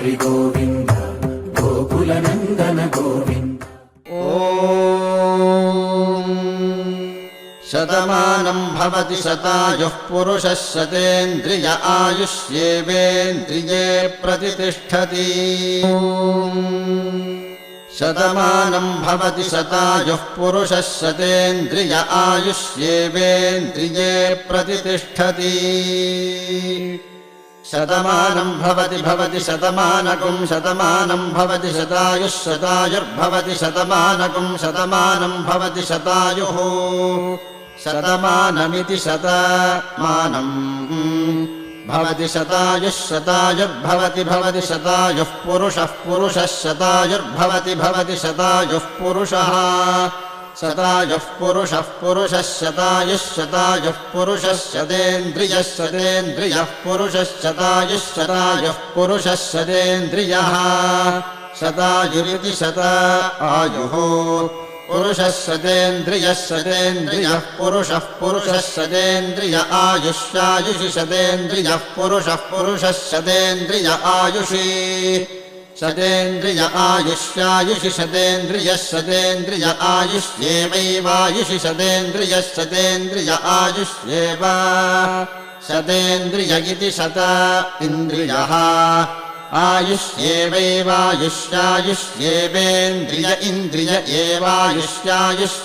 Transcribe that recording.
हरि गोविन्द गोकुलनन्दन गोविन्द। शतमानं भवति शतायुः पुरुषः शतेन्द्रिय आयुष्येवेन्द्रिये प्रतिष्ठति। शतमानं भवति शतायुः पुरुषः शतेन्द्रिय आयुष्येवेन्द्रिये प्रतिष्ठति। शतमानं भवति शतमानकं शतमानं भवति शतायुः शतायुर्भवति शतमानकं शतमानं भवति शतायुः शतमानमिति शतमानं भवति शतायुः शतायुर्भवति शतायुः पुरुषः शतायुर्भवति शतायुः पुरुषः शतायुः पुरुषः शतायुः पुरुषः शतेन्द्रियः पुरुषः शतायुः पुरुषः शतेन्द्रियः शतायुरिति शतायुः पुरुषः शतेन्द्रियः पुरुषः शतेन्द्रिय आयुष्यायुषि शतेन्द्रियः पुरुषः शतेन्द्रिय आयुषि शतेन्द्रिय आयुष्यायुषि शतेन्द्रिय आयुष्येवैवायुषि शतेन्द्रिय आयुष्येव शतेन्द्रिय इति शत इन्द्रियः आयुष्येवैवायुष्यायुष्येवेन्द्रिय इन्द्रिय एवायुष्यायुष्